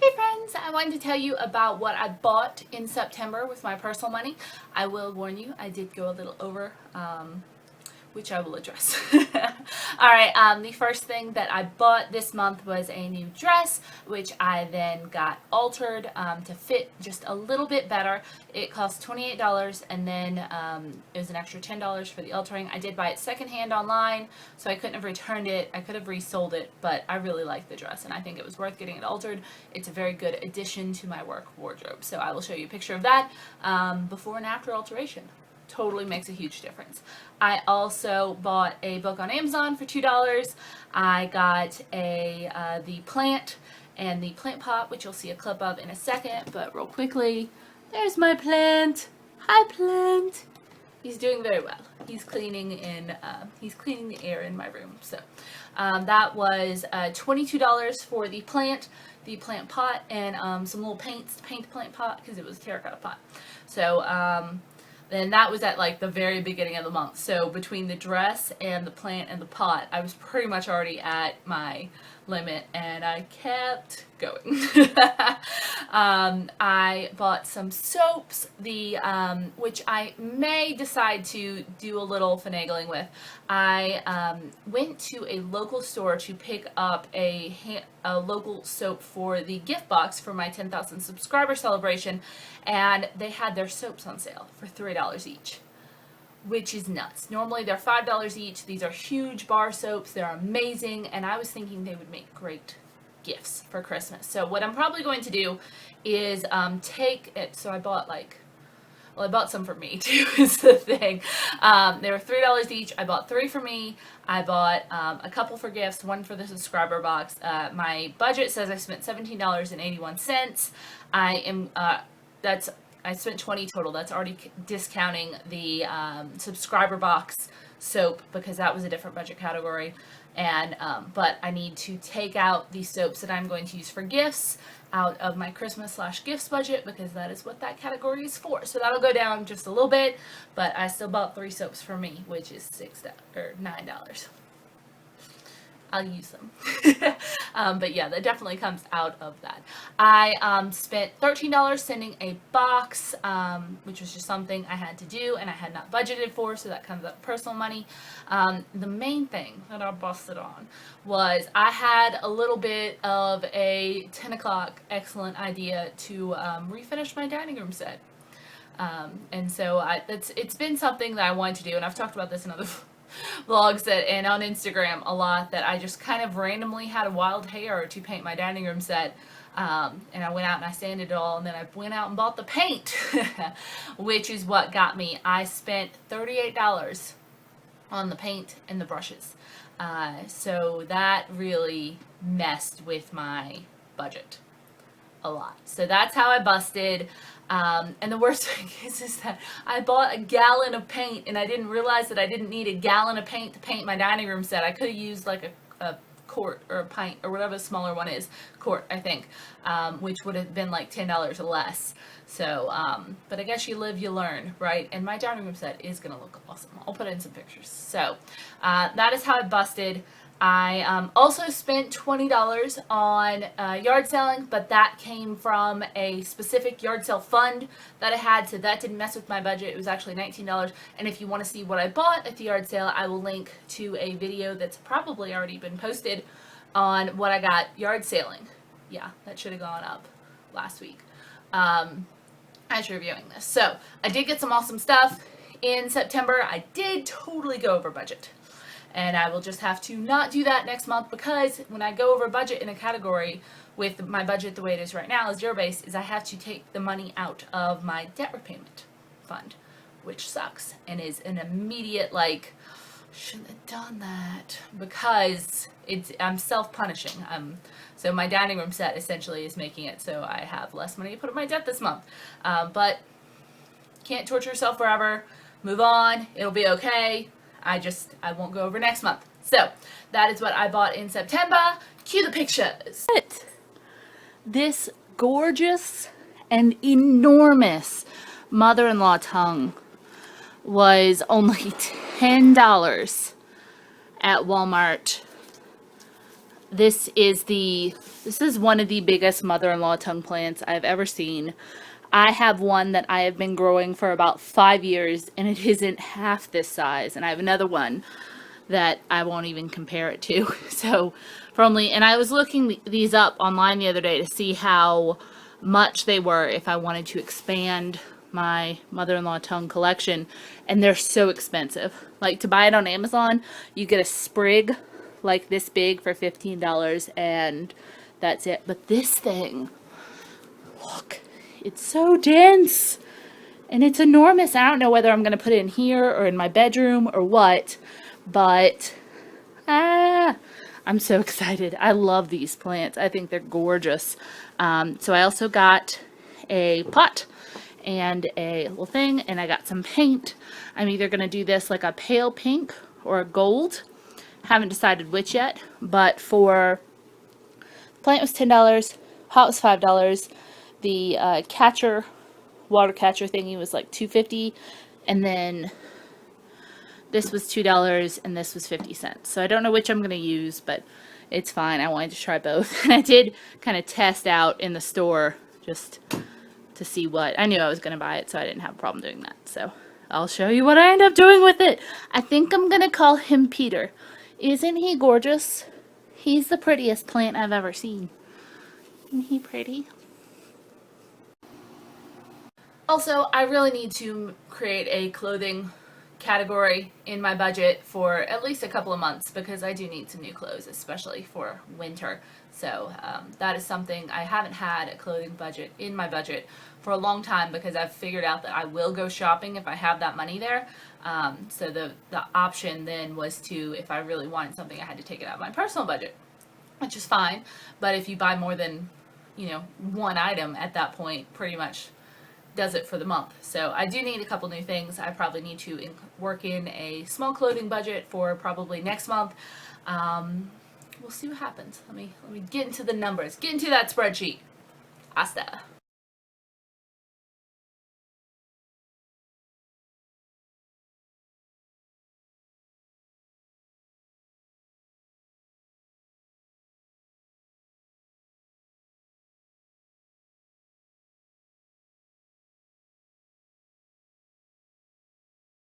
Hey friends, I wanted to tell you about what I bought in September with my personal money. I will warn you, I did go a little over, which I will address. Alright, the first thing that I bought this month was a new dress, which I then got altered to fit just a little bit better. It cost $28 and then it was an extra $10 for the altering. I did buy it secondhand online, so I couldn't have returned it. I could have resold it, but I really like the dress and I think it was worth getting it altered. It's a very good addition to my work wardrobe, so I will show you a picture of that before and after alteration. Totally makes a huge difference. I also bought a book on Amazon for $2. I got the plant and the plant pot, which you'll see a clip of in a second, but real quickly, there's my plant. Hi, plant. He's doing very well. He's cleaning the air in my room. So that was $22 for the plant pot, and some little paints to paint the plant pot because it was a terracotta pot. So then that was at like the very beginning of the month. So between the dress and the plant and the pot, I was pretty much already at my limit and I kept going. I bought some soaps, which I may decide to do a little finagling with. I went to a local store to pick up a local soap for the gift box for my 10,000 subscriber celebration, and they had their soaps on sale for $3 each, which is nuts. Normally they're $5 each. These are huge bar soaps. They're amazing, and I was thinking they would make great gifts for Christmas. So what I'm probably going to do is take it. So I bought I bought some for me too, is the thing. They were $3 each. I bought 3 for me. I bought a couple for gifts, one for the subscriber box. My budget says I spent $17.81. I spent $20 total. That's already discounting the subscriber box soap because that was a different budget category. And but I need to take out the soaps that I'm going to use for gifts out of my Christmas/gifts budget because that is what that category is for. So that'll go down just a little bit, but I still bought 3 soaps for me, which is $9. I'll use them. But yeah, that definitely comes out of that. I spent $13 sending a box, which was just something I had to do and I had not budgeted for, so that comes out of personal money. The main thing that I busted on was I had a little bit of a 10 o'clock excellent idea to refinish my dining room set. And so it's been something that I wanted to do, and I've talked about this in other vlogs and on Instagram a lot, that I just kind of randomly had a wild hair to paint my dining room set, and I went out and I sanded it all, and then I went out and bought the paint which is what got me. I spent $38 on the paint and the brushes, so that really messed with my budget a lot. So that's how I busted. And the worst thing is that I bought a gallon of paint and I didn't realize that I didn't need a gallon of paint to paint my dining room set. I could have used like a quart or a pint or whatever the smaller one is, quart I think, which would have been like $10 or less. So, but I guess you live, you learn, right? And my dining room set is gonna look awesome. I'll put in some pictures. So, that is how I busted. I also spent $20 on yard selling, but that came from a specific yard sale fund that I had, so that didn't mess with my budget. It was actually $19. And if you want to see what I bought at the yard sale, I will link to a video that's probably already been posted on what I got yard sailing. Yeah, that should have gone up last week as reviewing this. So I did get some awesome stuff in September. I did totally go over budget. And I will just have to not do that next month, because when I go over budget in a category with my budget the way it is right now, zero base, is I have to take the money out of my debt repayment fund, which sucks and is an immediate like, shouldn't have done that, because I'm self-punishing. So my dining room set essentially is making it so I have less money to put in my debt this month. But can't torture yourself forever. Move on. It'll be okay. I won't go over next month. So that is what I bought in September. Cue the pictures. This gorgeous and enormous mother-in-law tongue was only $10 at Walmart This is one of the biggest mother-in-law tongue plants I've ever seen. I have one that I have been growing for about 5 years, and it isn't half this size. And I have another one that I won't even compare it to. So and I was looking these up online the other day to see how much they were if I wanted to expand my mother-in-law tongue collection, and they're so expensive. Like, to buy it on Amazon, you get a sprig like this big for $15, and that's it. But this thing, look, it's so dense and it's enormous. I don't know whether I'm going to put it in here or in my bedroom or what, but I'm so excited. I love these plants. I think they're gorgeous. So I also got a pot and a little thing, and I got some paint. I'm either going to do this like a pale pink or a gold. Haven't decided which yet, but the plant was $10, pot was $5. The water catcher thingy was like $2.50, and then this was $2 and this was 50 cents. So I don't know which I'm going to use, but it's fine. I wanted to try both. And I did kind of test out in the store just to see what. I knew I was going to buy it, so I didn't have a problem doing that. So I'll show you what I end up doing with it. I think I'm going to call him Peter. Isn't he gorgeous? He's the prettiest plant I've ever seen. Isn't he pretty? Also, I really need to create a clothing category in my budget for at least a couple of months, because I do need some new clothes, especially for winter. So that is something. I haven't had a clothing budget in my budget for a long time, because I've figured out that I will go shopping if I have that money there. So the option then was to, if I really wanted something, I had to take it out of my personal budget, which is fine. But if you buy more than, one item at that point, pretty much does it for the month. So I do need a couple new things. I probably need to work in a small clothing budget for probably next month. We'll see what happens. Let me get into the numbers. Get into that spreadsheet. Hasta.